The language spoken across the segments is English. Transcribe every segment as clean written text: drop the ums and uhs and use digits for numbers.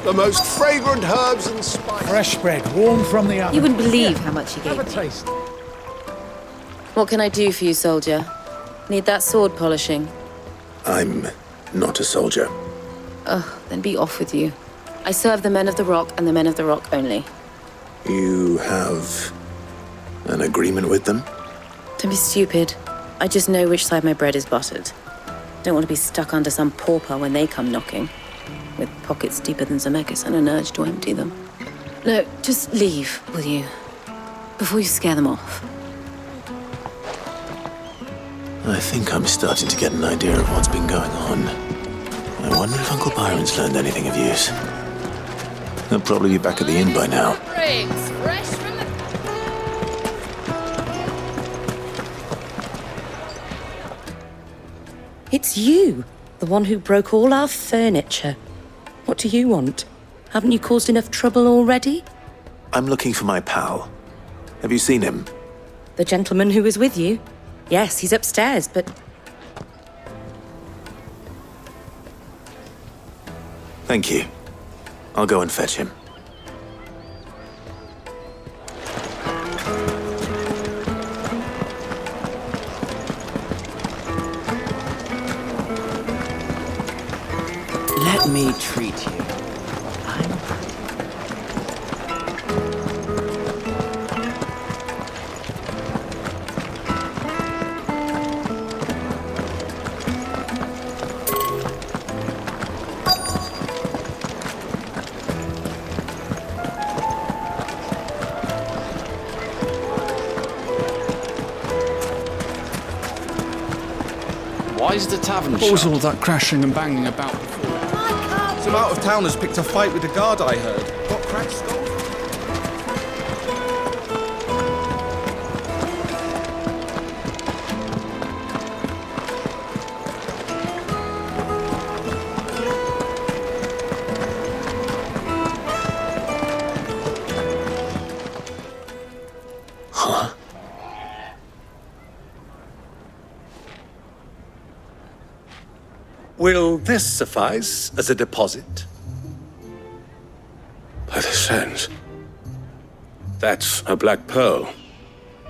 The most fragrant herbs and spices. Fresh bread, warm from the oven. You wouldn't believe how much he gave Have a me. taste. What can I do for you, soldier? Need that sword polishing? I'm not a soldier. Oh, then be off with you. I serve the men of the Rock and the men of the Rock only. You have an agreement with them? Don't be stupid. I just know which side my bread is buttered. Don't want to be stuck under some pauper when they come knocking, with pockets deeper than Zemeckis and an urge to empty them. No, just leave, will you? Before you scare them off. I think I'm starting to get an idea of what's been going on. I wonder if Uncle Byron's learned anything of use. He'll probably be back at the inn by now. Briggs, fresh from the... It's you, the one who broke all our furniture. What do you want? Haven't you caused enough trouble already? I'm looking for my pal. Have you seen him? The gentleman who was with you? Yes, he's upstairs, but... Thank you. I'll go and fetch him. Let me treat you. Why is the tavern What was shut? all that crashing and banging about before? Some out-of-towners picked a fight with the guard, I heard. Got cracked skulls. Huh? Will this suffice as a deposit? By the sands. That's a black pearl.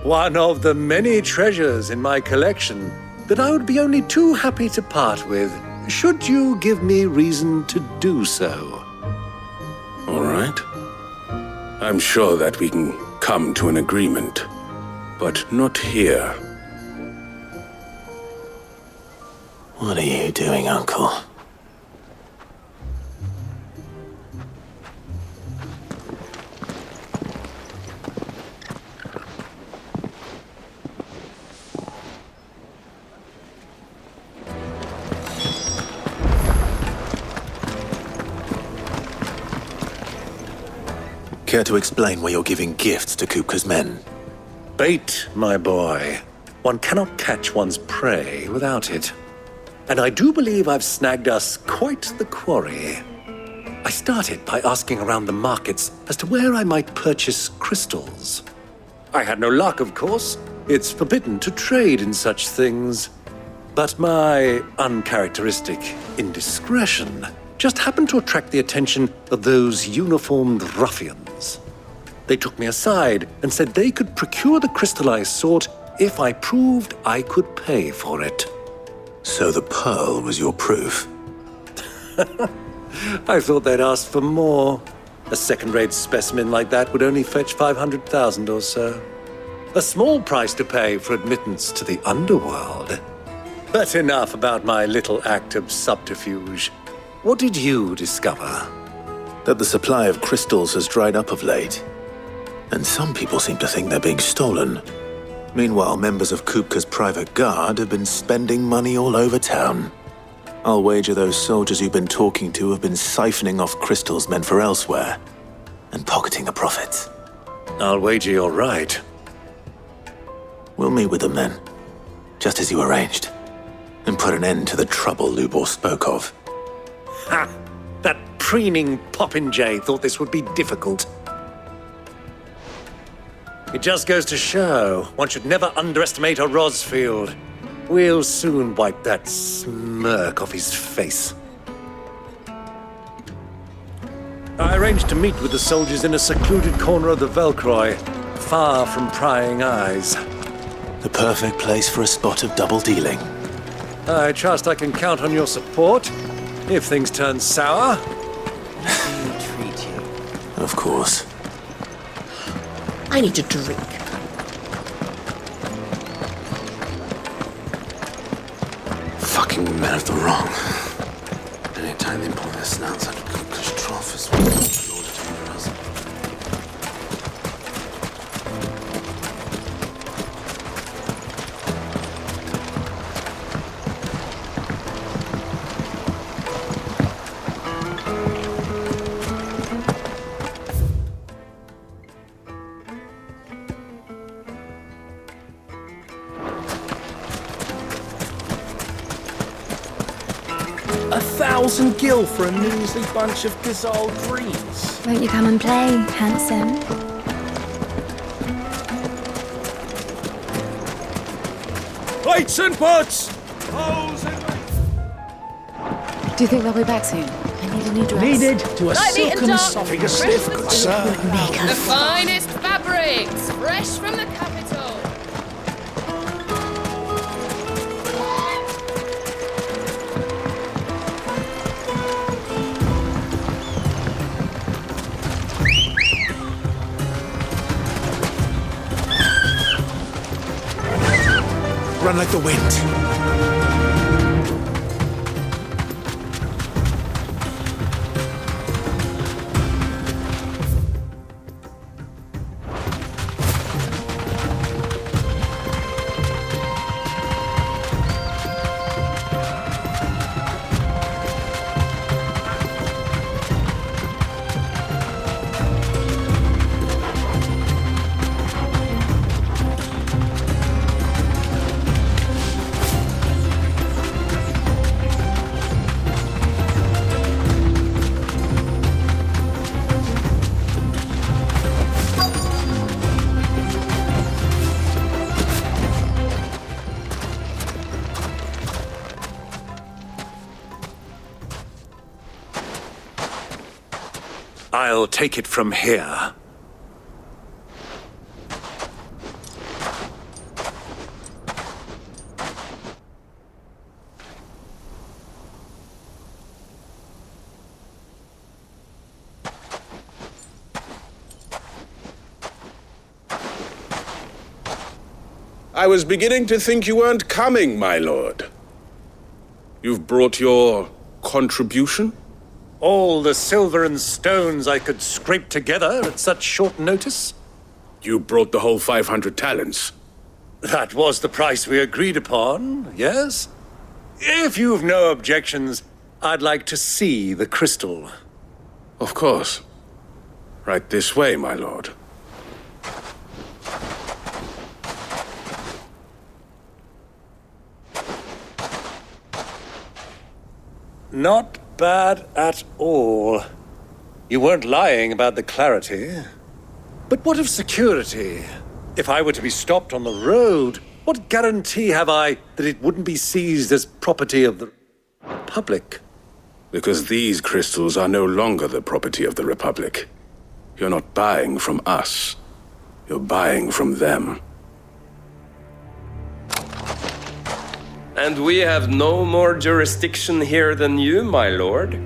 One of the many treasures in my collection that I would be only too happy to part with, should you give me reason to do so. All right. I'm sure that we can come to an agreement, but not here. What are you doing, Uncle? Care to explain why you're giving gifts to Kupka's men? Bait, my boy. One cannot catch one's prey without it. And I do believe I've snagged us quite the quarry. I started by asking around the markets as to where I might purchase crystals. I had no luck, of course. It's forbidden to trade in such things. But my uncharacteristic indiscretion just happened to attract the attention of those uniformed ruffians. They took me aside and said they could procure the crystal I sought if I proved I could pay for it. So the pearl was your proof? I thought they'd asked for more. A second-rate specimen like that would only fetch 500,000 or so. A small price to pay for admittance to the underworld. But enough about my little act of subterfuge. What did you discover? That the supply of crystals has dried up of late. And some people seem to think they're being stolen. Meanwhile, members of Kupka's private guard have been spending money all over town. I'll wager those soldiers you've been talking to have been siphoning off crystals meant for elsewhere and pocketing the profits. I'll wager you're right. We'll meet with them then, just as you arranged, and put an end to the trouble Lubor spoke of. Ha! That preening popinjay thought this would be difficult. It just goes to show one should never underestimate a Rosfield. We'll soon wipe that smirk off his face. I arranged to meet with the soldiers in a secluded corner of the Velcroy, far from prying eyes. The perfect place for a spot of double dealing. I trust I can count on your support if things turn sour. Of course. I need a drink. Fucking men of the wrong. Anytime they pull their snouts out of Cook's trough is in order to murder us. $1,000 gil for a measly bunch of Gazal greens. Won't you come and play, handsome? Lights and pots! Do you think they'll be back soon? I need a new dress. Needed to a Lightly and silken dark, soft fresh stiff, from the good sir. The finest fabrics, fresh from the capital. Run like the wind. I'll take it from here. I was beginning to think you weren't coming, my lord. You've brought your contribution? All the silver and stones I could scrape together at such short notice? You brought the whole 500 talents. That was the price we agreed upon, yes? If you've no objections, I'd like to see the crystal. Of course. Right this way, my lord. Not bad at all. You weren't lying about the clarity. But what of security? If I were to be stopped on the road, what guarantee have I that it wouldn't be seized as property of the public? Because these crystals are no longer the property of the Republic. You're not buying from us. You're buying from them. And we have no more jurisdiction here than you, my lord.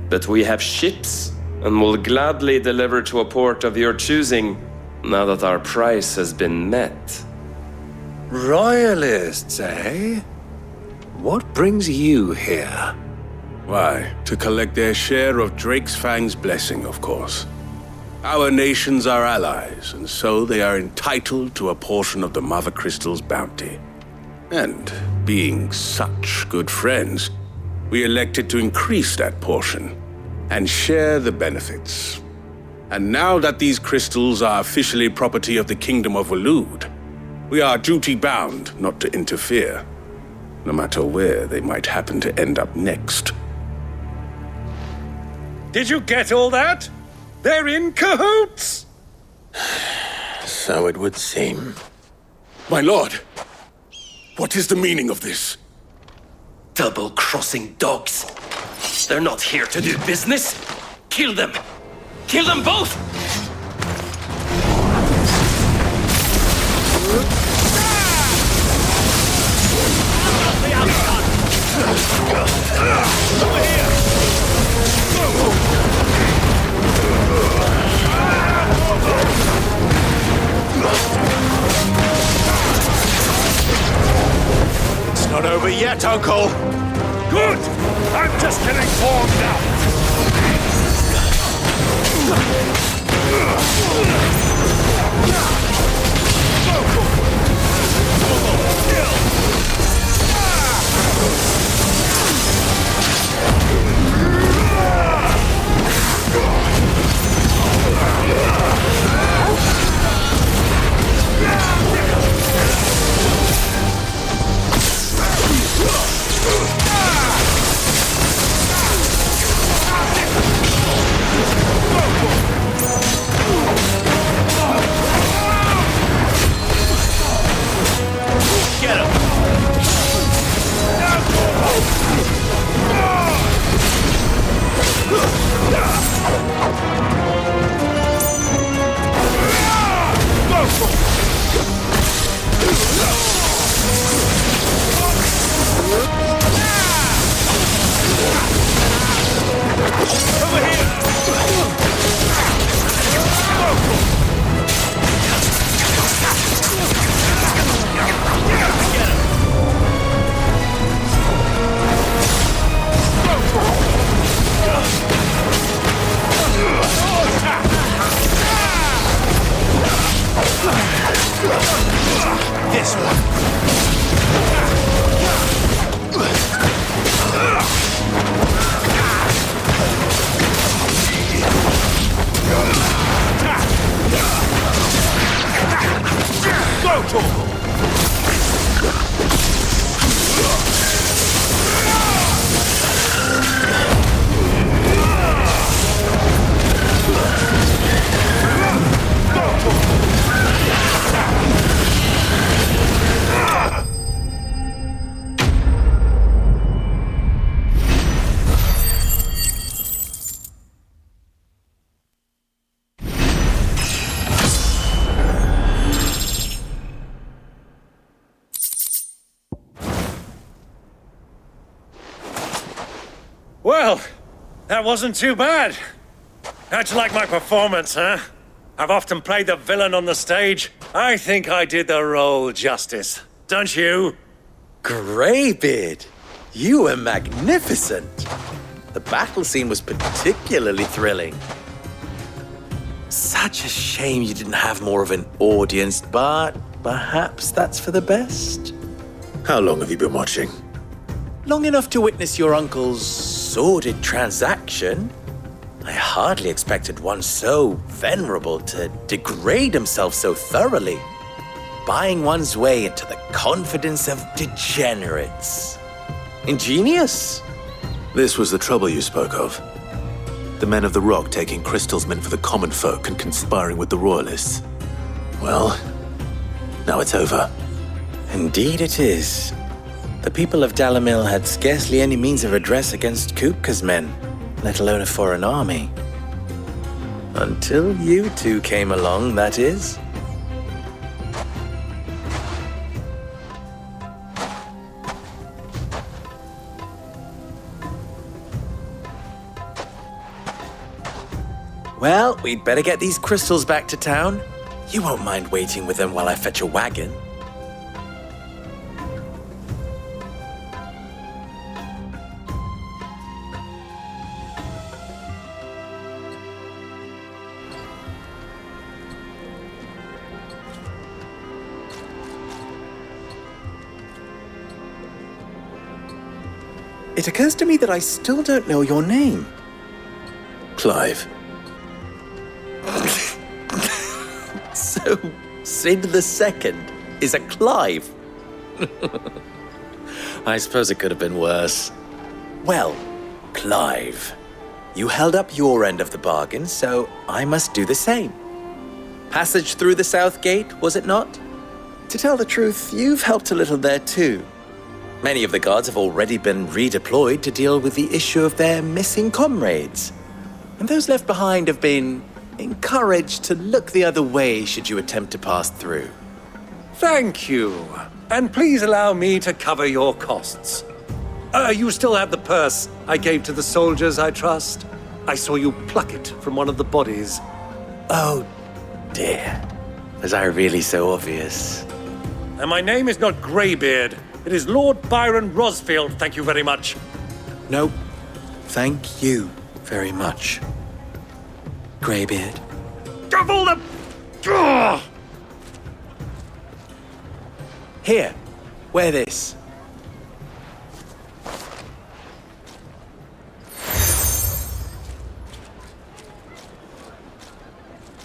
But we have ships, and will gladly deliver to a port of your choosing, now that our price has been met. Royalists, eh? What brings you here? Why, to collect their share of Drake's Fang's blessing, of course. Our nations are allies, and so they are entitled to a portion of the Mother Crystal's bounty. And, being such good friends, we elected to increase that portion and share the benefits. And now that these crystals are officially property of the Kingdom of Waloed, we are duty-bound not to interfere, no matter where they might happen to end up next. Did you get all that? They're in cahoots! So it would seem. My lord, what is the meaning of this? Double-crossing dogs. They're not here to do business. Kill them! Kill them both! It's not over yet, Uncle! Good! I'm just getting warmed up! This one. Go, Torgal! Well, that wasn't too bad. How'd you like my performance, huh? I've often played the villain on the stage. I think I did the role justice. Don't you? Greybeard, you were magnificent. The battle scene was particularly thrilling. Such a shame you didn't have more of an audience, but perhaps that's for the best. How long have you been watching? Long enough to witness your uncle's sordid transaction. I hardly expected one so venerable to degrade himself so thoroughly, buying one's way into the confidence of degenerates. Ingenious. This was the trouble you spoke of. The men of the Rock taking Crystal's men for the common folk and conspiring with the Royalists. Well, now it's over. Indeed it is. The people of Dalamil had scarcely any means of redress against Kupka's men, let alone a foreign army. Until you two came along, that is. Well, we'd better get these crystals back to town. You won't mind waiting with them while I fetch a wagon. It occurs to me that I still don't know your name. Clive. So, Sid the Second is a Clive? I suppose it could have been worse. Well, Clive, you held up your end of the bargain, so I must do the same. Passage through the South Gate, was it not? To tell the truth, you've helped a little there too. Many of the guards have already been redeployed to deal with the issue of their missing comrades. And those left behind have been encouraged to look the other way should you attempt to pass through. Thank you. And please allow me to cover your costs. You still have the purse I gave to the soldiers, I trust? I saw you pluck it from one of the bodies. Oh, dear. Was I really so obvious? And my name is not Greybeard. It is Lord Byron Rosfield, thank you very much. No, thank you very much, Greybeard. Of all the... Ugh! Here, wear this.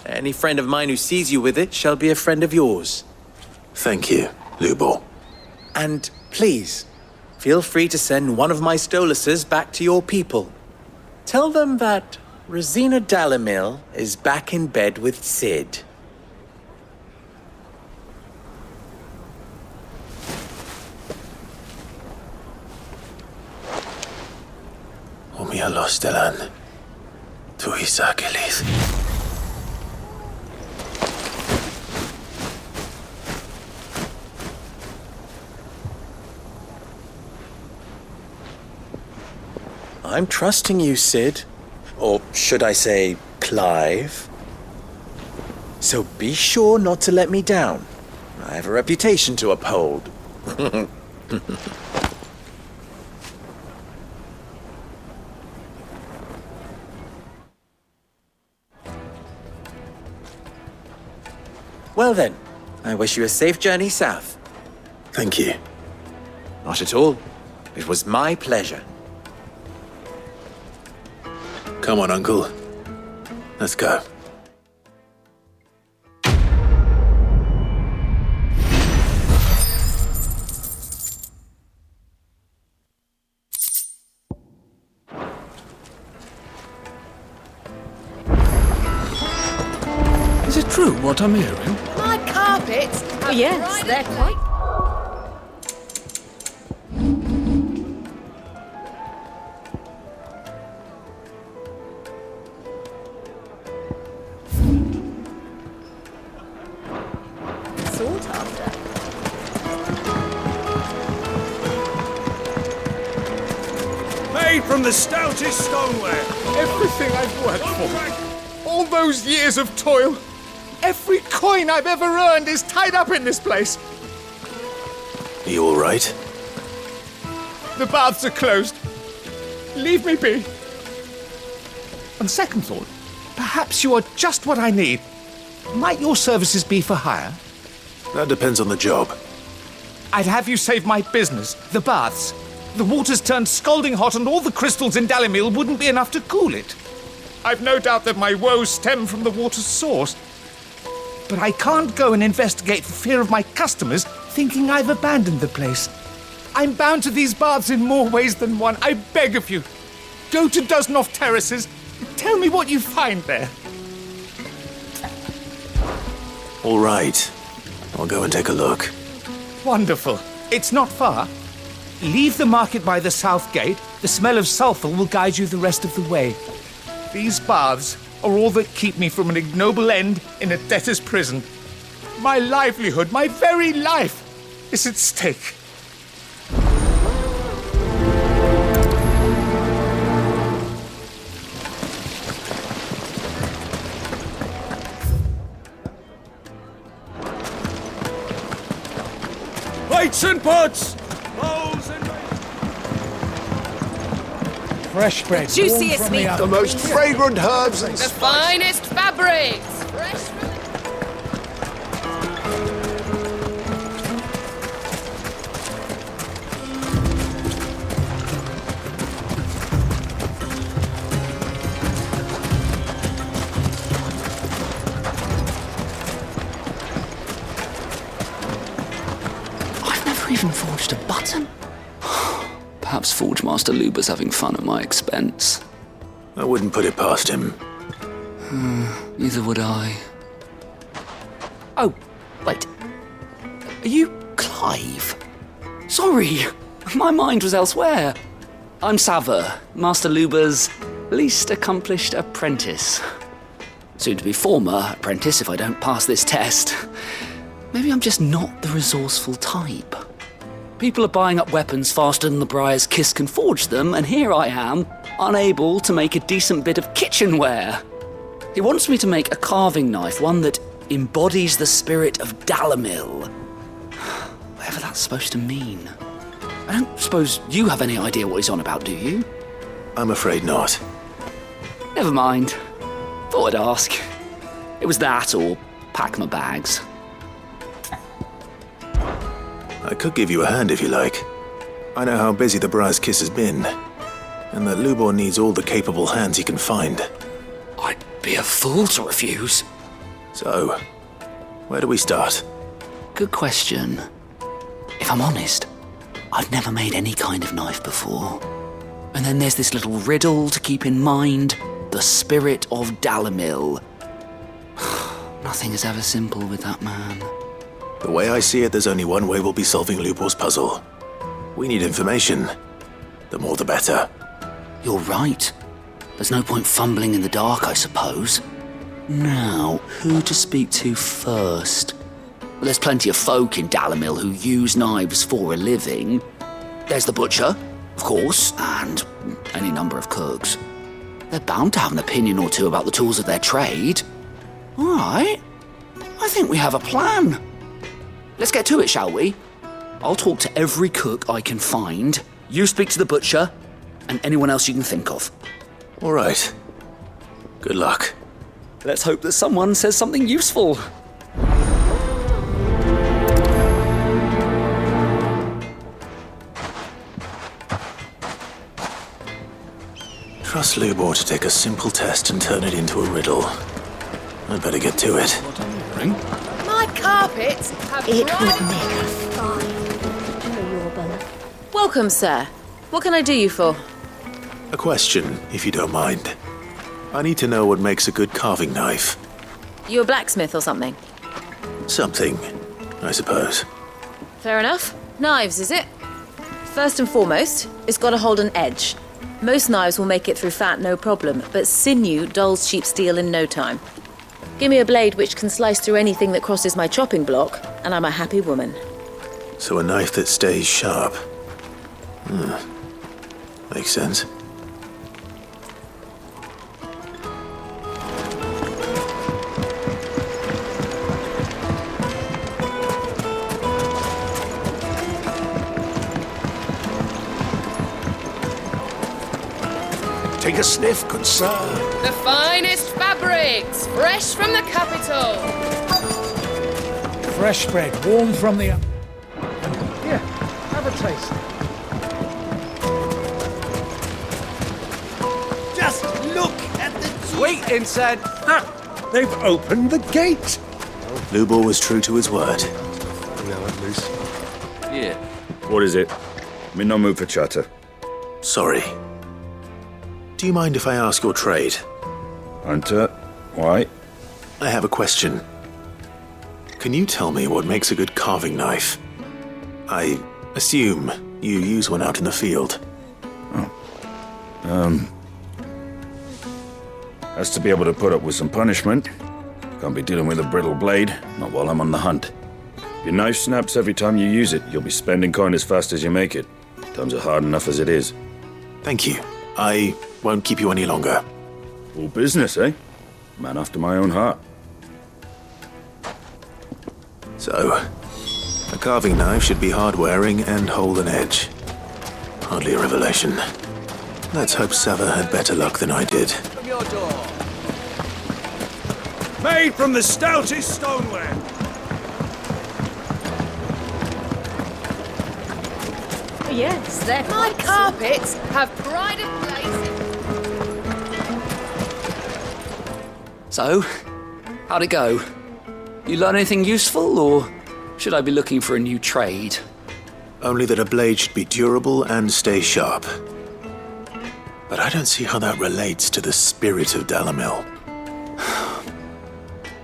Any friend of mine who sees you with it shall be a friend of yours. Thank you, Lubor. And please, feel free to send one of my Stoluses back to your people. Tell them that Rosina Dalamil is back in bed with Sid. Umialos Delan. Tuisa Kelith. I'm trusting you, Sid. Or should I say, Clive? So be sure not to let me down. I have a reputation to uphold. Well then, I wish you a safe journey south. Thank you. Not at all. It was my pleasure. Come on, Uncle. Let's go. Is it true what I'm hearing? My carpets? Oh, yes, they're quite... sought after. Made from the stoutest stoneware. Everything I've worked for. All those years of toil. Every coin I've ever earned is tied up in this place. Are you all right? The baths are closed. Leave me be. On second thought, perhaps you are just what I need. Might your services be for hire? That depends on the job. I'd have you save my business, the baths. The water's turned scalding hot and all the crystals in Dalimil wouldn't be enough to cool it. I've no doubt that my woes stem from the water's source. But I can't go and investigate for fear of my customers thinking I've abandoned the place. I'm bound to these baths in more ways than one. I beg of you. Go to Dusnoff Terraces. Tell me what you find there. All right. I'll go and take a look. Wonderful. It's not far. Leave the market by the south gate. The smell of sulphur will guide you the rest of the way. These baths are all that keep me from an ignoble end in a debtor's prison. My livelihood, my very life, is at stake. Plates and pots! Bowls and... Fresh bread. Juiciest meat. The most fragrant herbs and The finest fabrics. Fresh from I've never even forged a button. Perhaps Forge Master Luber's having fun at my expense. I wouldn't put it past him. Neither would I. Oh, wait. Are you Clive? Sorry, my mind was elsewhere. I'm Sava, Master Luber's least accomplished apprentice. Soon to be former apprentice if I don't pass this test. Maybe I'm just not the resourceful type. People are buying up weapons faster than the Briar's Kiss can forge them, and here I am, unable to make a decent bit of kitchenware. He wants me to make a carving knife, one that embodies the spirit of Dalamil. Whatever that's supposed to mean. I don't suppose you have any idea what he's on about, do you? I'm afraid not. Never mind. Thought I'd ask. It was that or pack my bags. I could give you a hand if you like. I know how busy the Briar's Kiss has been, and that Lubor needs all the capable hands he can find. I'd be a fool to refuse. So, where do we start? Good question. If I'm honest, I've never made any kind of knife before. And then there's this little riddle to keep in mind. The spirit of Dalamil. Nothing is ever simple with that man. The way I see it, there's only one way we'll be solving Lubor's puzzle. We need information. The more the better. You're right. There's no point fumbling in the dark, I suppose. Now, who to speak to first? Well, there's plenty of folk in Dalamil who use knives for a living. There's the butcher, of course, and any number of cooks. They're bound to have an opinion or two about the tools of their trade. All right. I think we have a plan. Let's get to it, shall we? I'll talk to every cook I can find. You speak to the butcher, and anyone else you can think of. All right. Good luck. Let's hope that someone says something useful. Trust Lubor to take a simple test and turn it into a riddle. I'd better get to it. My carpets have It dried- would make a fine Welcome, sir. What can I do you for? A question, if you don't mind. I need to know what makes a good carving knife. You a blacksmith or something? Something, I suppose. Fair enough. Knives, is it? First and foremost, it's got to hold an edge. Most knives will make it through fat, no problem, but sinew dulls cheap steel in no time. Give me a blade which can slice through anything that crosses my chopping block, and I'm a happy woman. So a knife that stays sharp. Makes sense. Take a sniff, good sir. The finest fabrics, fresh from the capital. Fresh bread, warm from the... Here, have a taste. Just look at the... Wait, Inside. They've opened the gate. Lubor was true to his word. Now at loose. Yeah. What is it? I'm in no mood for chatter. Sorry. Do you mind if I ask your trade? Hunter, why? I have a question. Can you tell me what makes a good carving knife? I assume you use one out in the field. Has to be able to put up with some punishment. Can't be dealing with a brittle blade, not while I'm on the hunt. If your knife snaps every time you use it, you'll be spending coin as fast as you make it. Times are hard enough as it is. Thank you. I won't keep you any longer. All business, eh? Man after my own heart. So, a carving knife should be hard-wearing and hold an edge. Hardly a revelation. Let's hope Sava had better luck than I did. From your door. Made from the stoutest stoneware. Yes, they're My carpets have pride of place. So, how'd it go? You learn anything useful, or should I be looking for a new trade? Only that a blade should be durable and stay sharp. But I don't see how that relates to the spirit of Dalamil.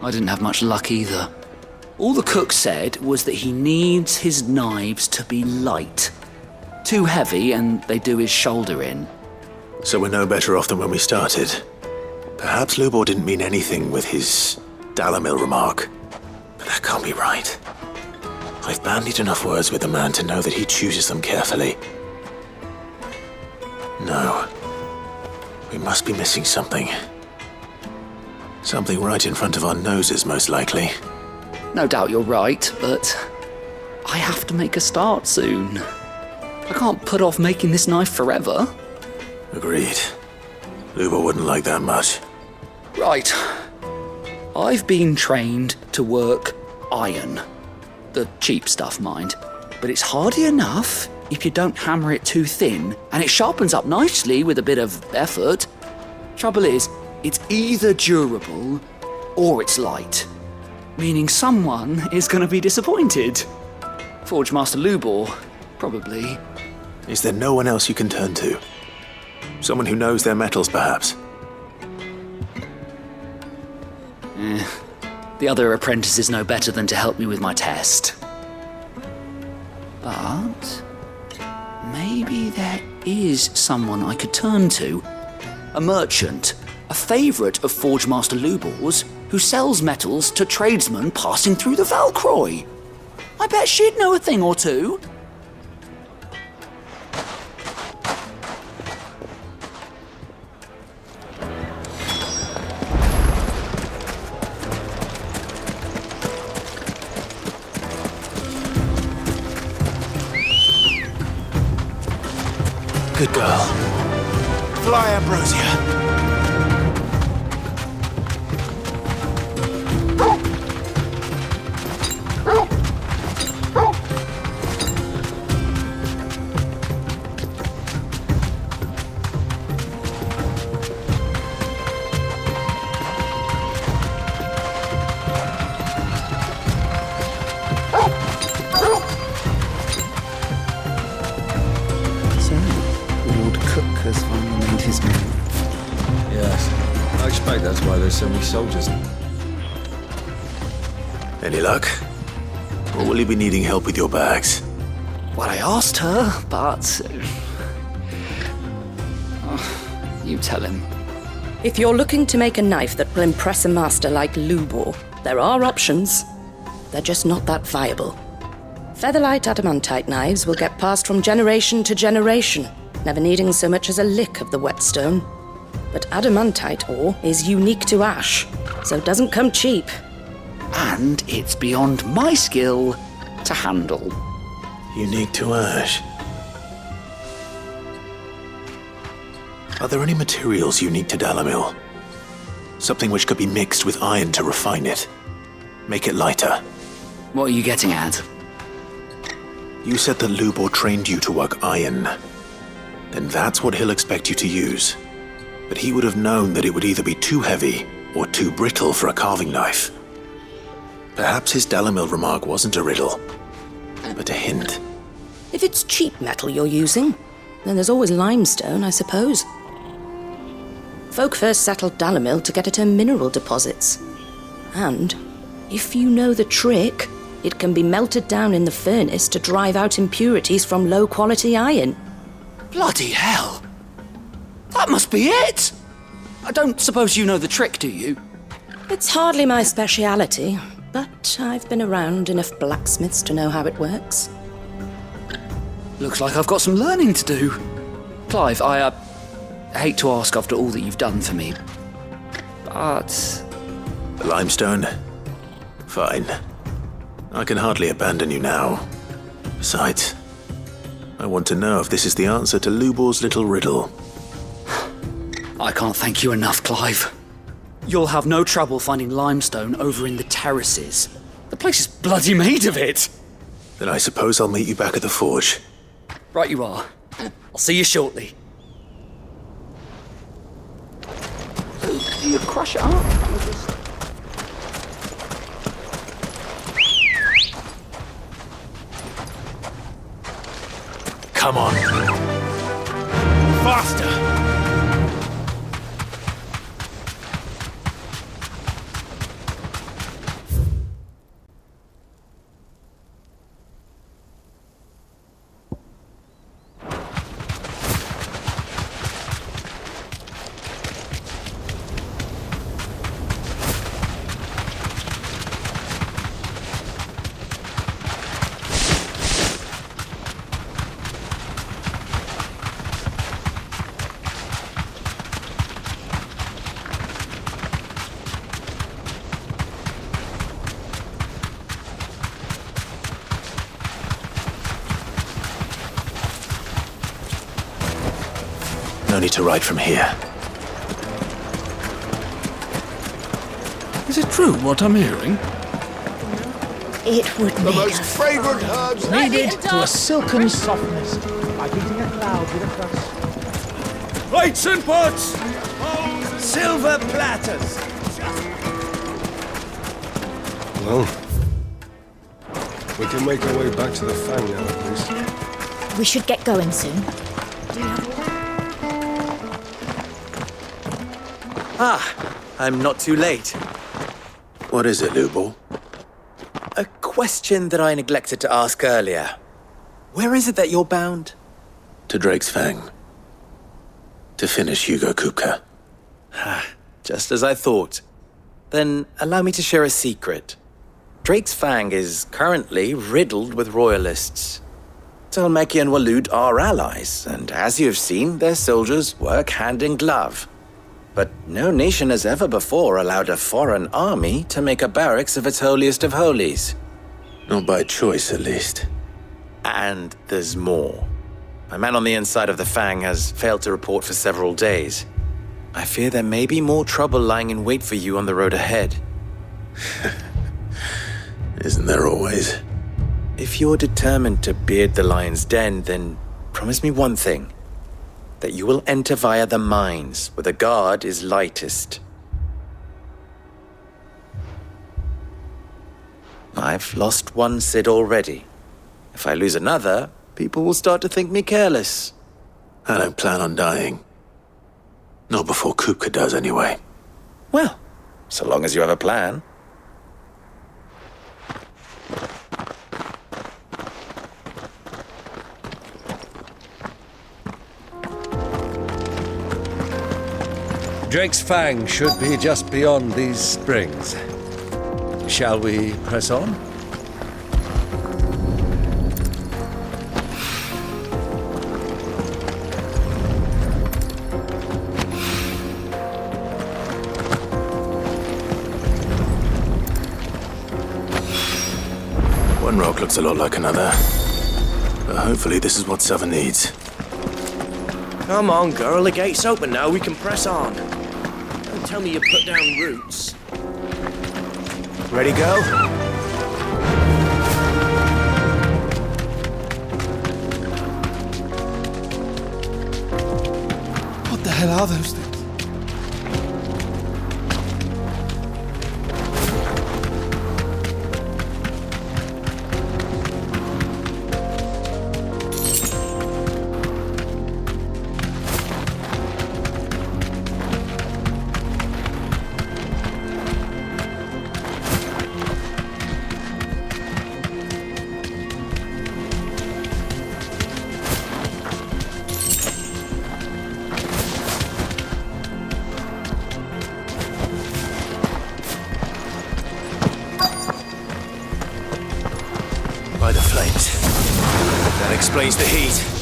I didn't have much luck either. All the cook said was that he needs his knives to be light. Too heavy and they do his shoulder in. So we're no better off than when we started. Perhaps Lubor didn't mean anything with his Dalamil remark. But that can't be right. I've bandied enough words with the man to know that he chooses them carefully. No. We must be missing something. Something right in front of our noses, most likely. No doubt you're right, but I have to make a start soon. I can't put off making this knife forever. Agreed. Lubor wouldn't like that much. Right. I've been trained to work iron. The cheap stuff, mind. But it's hardy enough if you don't hammer it too thin, and it sharpens up nicely with a bit of effort. Trouble is, it's either durable or it's light. Meaning someone is going to be disappointed. Forge Master Lubor, probably. Is there no one else you can turn to? Someone who knows their metals, perhaps? The other apprentices know better than to help me with my test. But maybe there is someone I could turn to. A merchant, a favourite of Forge Master Lubor's, who sells metals to tradesmen passing through the Valcroy. I bet she'd know a thing or two. Good girl. Fly, Ambrosia. That's why there's so many soldiers. Any luck? Or will you be needing help with your bags? Well, I asked her, but... you tell him. If you're looking to make a knife that will impress a master like Lubor, there are options. They're just not that viable. Featherlight adamantite knives will get passed from generation to generation, never needing so much as a lick of the whetstone. But adamantite ore is unique to ash, so it doesn't come cheap. And it's beyond my skill to handle. Unique to ash? Are there any materials unique to Dalamil? Something which could be mixed with iron to refine it. Make it lighter. What are you getting at? You said that Lubor trained you to work iron. Then that's what he'll expect you to use. But he would have known that it would either be too heavy or too brittle for a carving knife. Perhaps his Dalamil remark wasn't a riddle, but a hint. If it's cheap metal you're using, then there's always limestone, I suppose. Folk first settled Dalamil to get at her mineral deposits. And, if you know the trick, it can be melted down in the furnace to drive out impurities from low-quality iron. Bloody hell! That must be it! I don't suppose you know the trick, do you? It's hardly my speciality, but I've been around enough blacksmiths to know how it works. Looks like I've got some learning to do. Clive, I hate to ask after all that you've done for me, but... Limestone? Fine. I can hardly abandon you now. Besides, I want to know if this is the answer to Lubor's little riddle. I can't thank you enough, Clive. You'll have no trouble finding limestone over in the terraces. The place is bloody made of it. Then I suppose I'll meet you back at the forge. Right you are. I'll see you shortly. Do you crush it up? Come on. Faster! no need to ride from here. Is it true what I'm hearing? It would The make most us fragrant herbs Kneaded to a silken softness, like eating a cloud with a crust. Plates and pots! Silver platters! Well, we can make our way back to the Fang now, at least. We should get going soon. Do you have I'm not too late. What is it, Lubor? A question that I neglected to ask earlier. Where is it that you're bound? To Drake's Fang. To finish Hugo Kupka. Just as I thought. Then allow me to share a secret. Drake's Fang is currently riddled with royalists. Talmeki and Walud are allies, and as you have seen, their soldiers work hand in glove. But no nation has ever before allowed a foreign army to make a barracks of its holiest of holies. Not by choice, at least. And there's more. My man on the inside of the Fang has failed to report for several days. I fear there may be more trouble lying in wait for you on the road ahead. Isn't there always? If you're determined to beard the lion's den, then promise me one thing. That you will enter via the mines, where the guard is lightest. I've lost one Cid already. If I lose another, people will start to think me careless. I don't plan on dying. Not before Kupka does, anyway. Well, so long as you have a plan. Drake's Fang should be just beyond these springs. Shall we press on? One rock looks a lot like another. But hopefully this is what Southern needs. Come on, girl, the gate's open now, we can press on. Don't tell me you put down roots. Ready, go? What the hell are those things? By the flames. That explains the heat.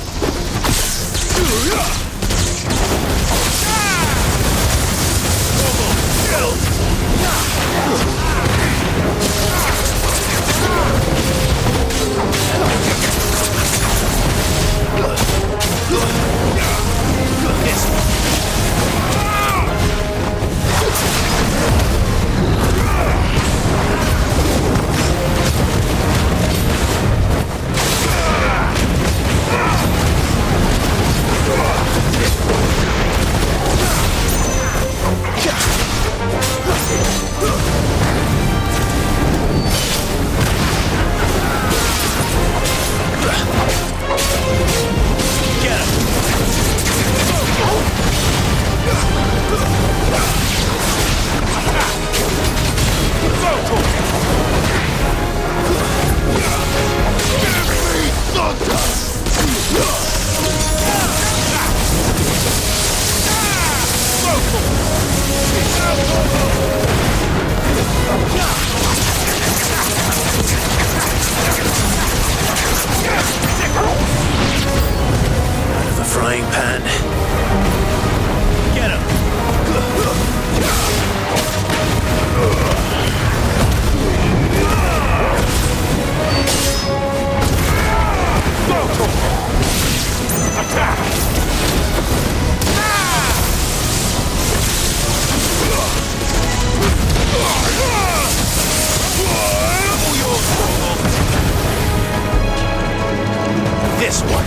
this one.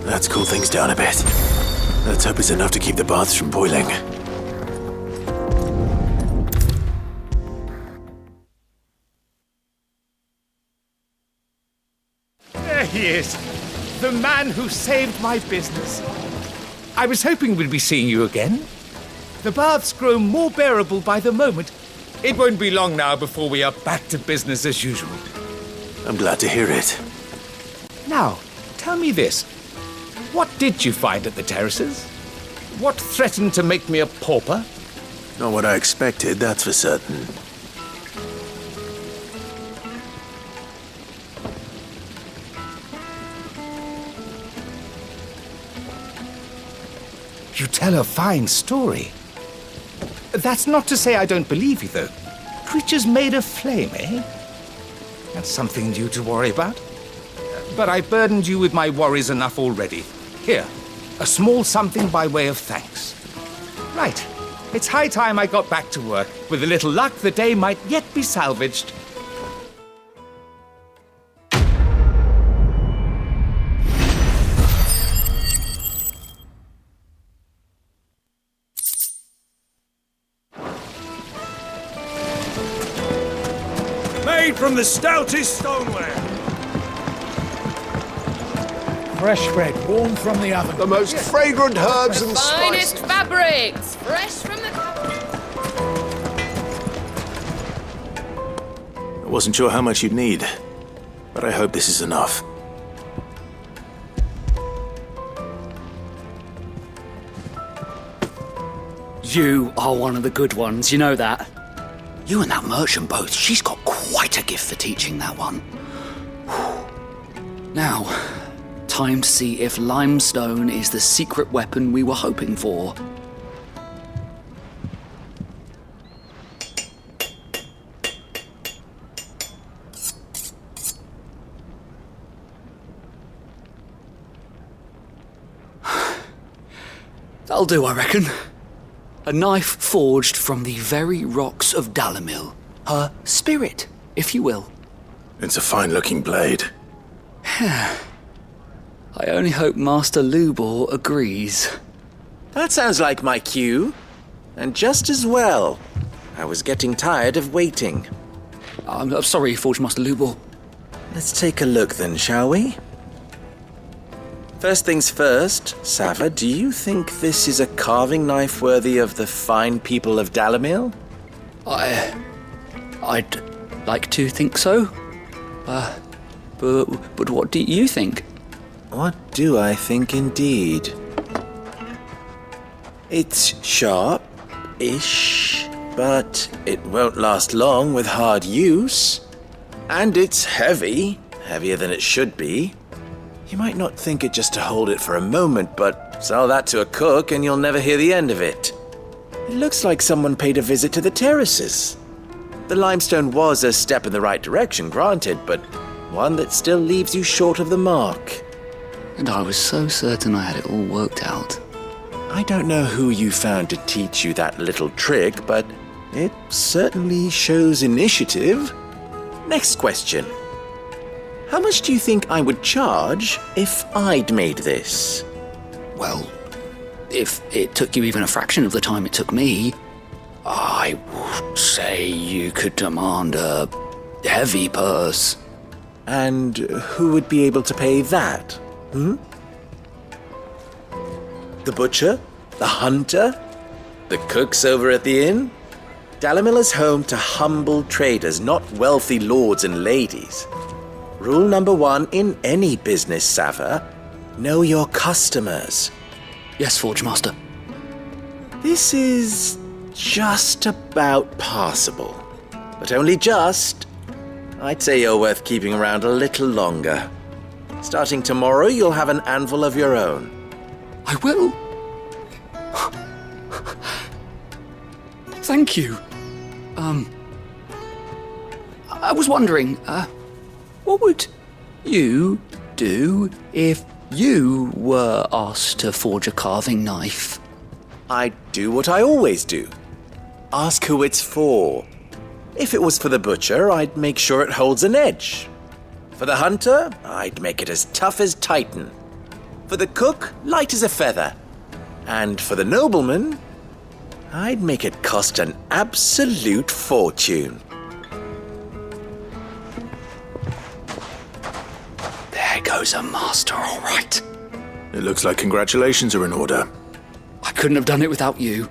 Let's cool things down a bit. Let's hope it's enough to keep the baths from boiling. There he is. The man who saved my business. I was hoping we'd be seeing you again. The baths grow more bearable by the moment. It won't be long now before we are back to business as usual. I'm glad to hear it. Now, tell me this. What did you find at the terraces? What threatened to make me a pauper? Not what I expected, that's for certain. You tell a fine story. That's not to say I don't believe you, though. Creatures made of flame, eh? That's something new to worry about. But I burdened you with my worries enough already. Here, a small something by way of thanks. Right. It's high time I got back to work. With a little luck, the day might yet be salvaged. Made from the stoutest stoneware. Fresh bread, warm from the oven. The most fragrant herbs and Finest spices. fabrics, fresh from the... I wasn't sure how much you'd need, but I hope this is enough. You are one of the good ones, you know that. You and that merchant both, she's got quite a gift for teaching that one. Now, time to see if limestone is the secret weapon we were hoping for. That'll do, I reckon. A knife forged from the very rocks of Dalimil. Her spirit, if you will. It's a fine-looking blade. I only hope Master Lubor agrees. That sounds like my cue. And just as well. I was getting tired of waiting. I'm sorry, Forge Master Lubor. Let's take a look then, shall we? First things first, Sava, do you think this is a carving knife worthy of the fine people of Dalimil? I'd like to think so. But what do you think? What do I think indeed? It's sharp-ish, but it won't last long with hard use. And it's heavy, heavier than it should be. You might not think it just to hold it for a moment, but sell that to a cook and you'll never hear the end of it. It looks like someone paid a visit to the terraces. The limestone was a step in the right direction, granted, but one that still leaves you short of the mark. And I was so certain I had it all worked out. I don't know who you found to teach you that little trick, but it certainly shows initiative. Next question. How much do you think I would charge if I'd made this? Well, if it took you even a fraction of the time it took me, I would say you could demand a heavy purse. And who would be able to pay that? The butcher? The hunter? The cooks over at the inn? Dalimil is home to humble traders, not wealthy lords and ladies. Rule number 1 in any business, Sava. Know your customers. Yes, Forge Master. This is just about passable. But only just. I'd say you're worth keeping around a little longer. Starting tomorrow, you'll have an anvil of your own. I will. Thank you. I was wondering, what would you do if you were asked to forge a carving knife? I'd do what I always do. Ask who it's for. If it was for the butcher, I'd make sure it holds an edge. For the hunter, I'd make it as tough as Titan. For the cook, light as a feather. And for the nobleman, I'd make it cost an absolute fortune. There goes a master, all right. It looks like congratulations are in order. I couldn't have done it without you.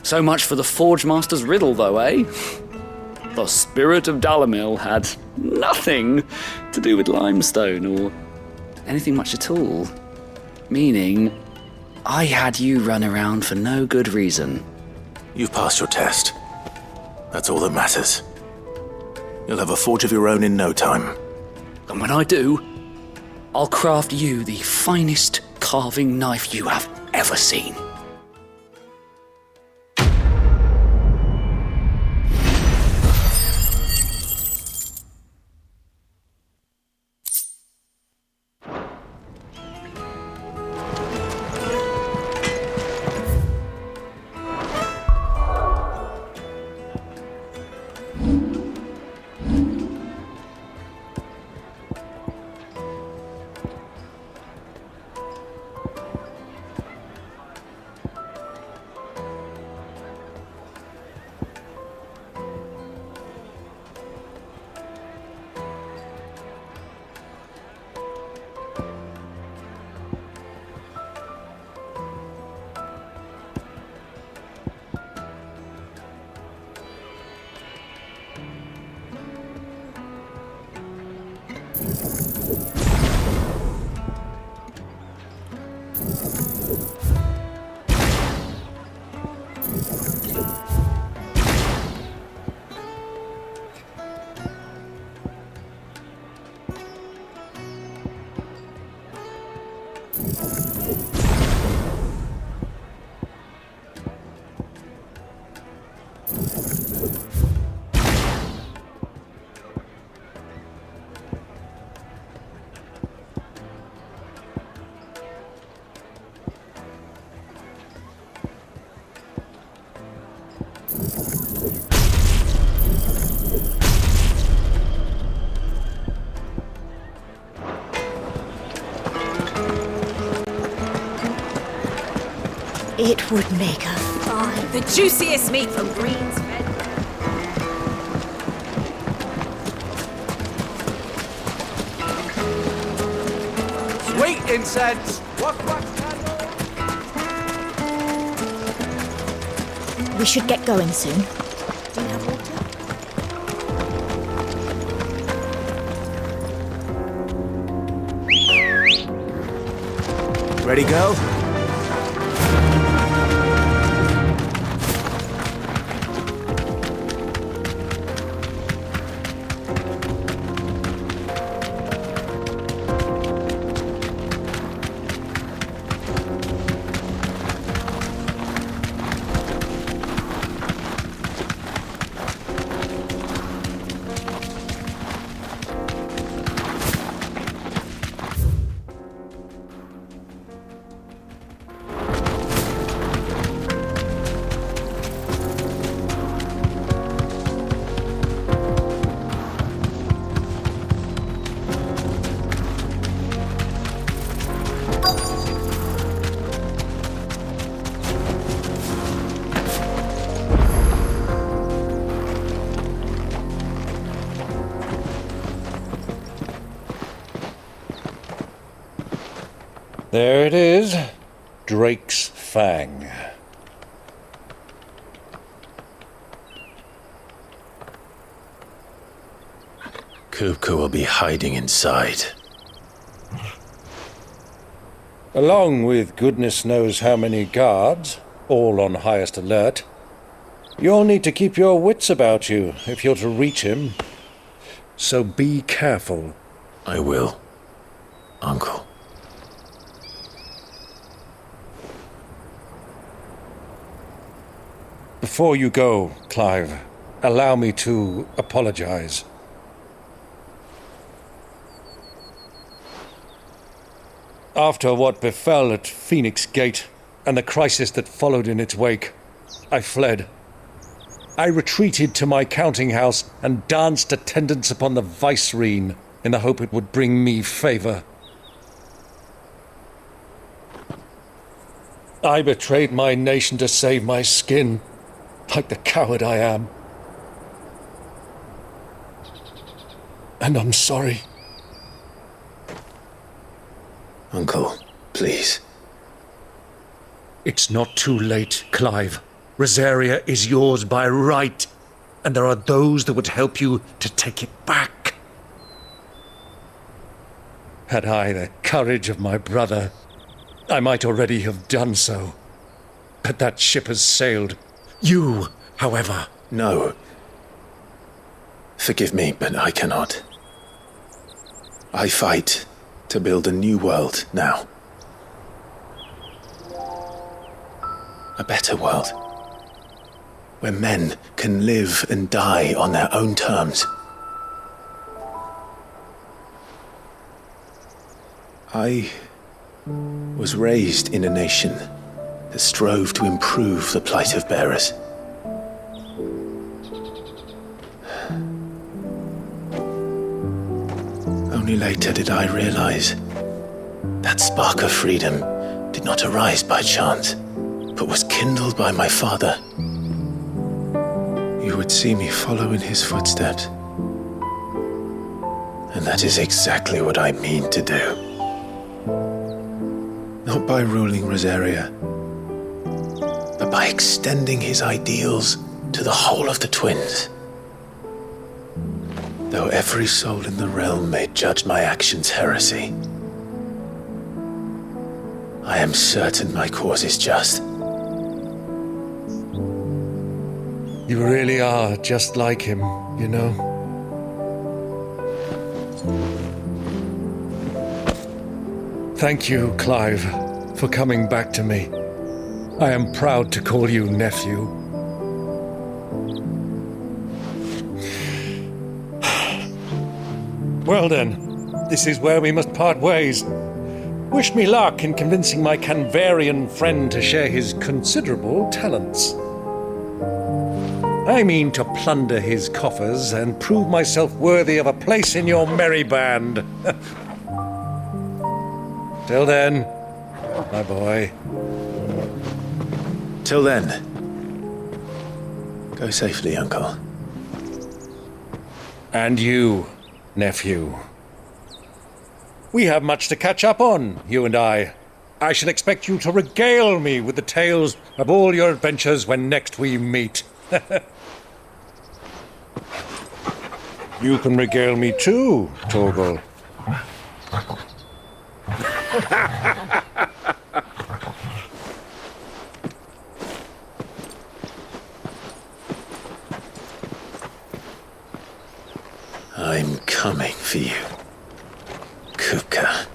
So much for the Forge Master's riddle, though, eh? The spirit of Dalimil had nothing to do with limestone or anything much at all. Meaning, I had you run around for no good reason. You've passed your test. That's all that matters. You'll have a forge of your own in no time. And when I do, I'll craft you the finest carving knife you have ever seen. It would make a fine. The juiciest meat from Green's Bed. Sweet incense! We should get going soon. Do you have water? Ready, go? There it is. Drake's Fang. Kupka will be hiding inside. Along with goodness knows how many guards, all on highest alert. You'll need to keep your wits about you if you're to reach him. So be careful. I will, Uncle. Before you go, Clive, allow me to apologize. After what befell at Phoenix Gate and the crisis that followed in its wake, I fled. I retreated to my counting house and danced attendance upon the vicereine in the hope it would bring me favor. I betrayed my nation to save my skin, like the coward I am. And I'm sorry. Uncle, please. It's not too late, Clive. Rosaria is yours by right, and there are those that would help you to take it back. Had I the courage of my brother, I might already have done so. But that ship has sailed. You, however... No. Forgive me, but I cannot. I fight to build a new world now. A better world. Where men can live and die on their own terms. I was raised in a nation that strove to improve the plight of bearers. Only later did I realize that spark of freedom did not arise by chance, but was kindled by my father. You would see me follow in his footsteps. And that is exactly what I mean to do. Not by ruling Rosaria, but by extending his ideals to the whole of the twins. Though every soul in the realm may judge my actions heresy, I am certain my cause is just. You really are just like him, you know? Thank you, Clive, for coming back to me. I am proud to call you nephew. Well then, this is where we must part ways. Wish me luck in convincing my Canvarian friend to share his considerable talents. I mean to plunder his coffers and prove myself worthy of a place in your merry band. Till then, my boy. Till then, go safely, Uncle. And you, nephew. We have much to catch up on, you and I. I shall expect you to regale me with the tales of all your adventures when next we meet. You can regale me too, Torgal. I'm coming for you, Kupka.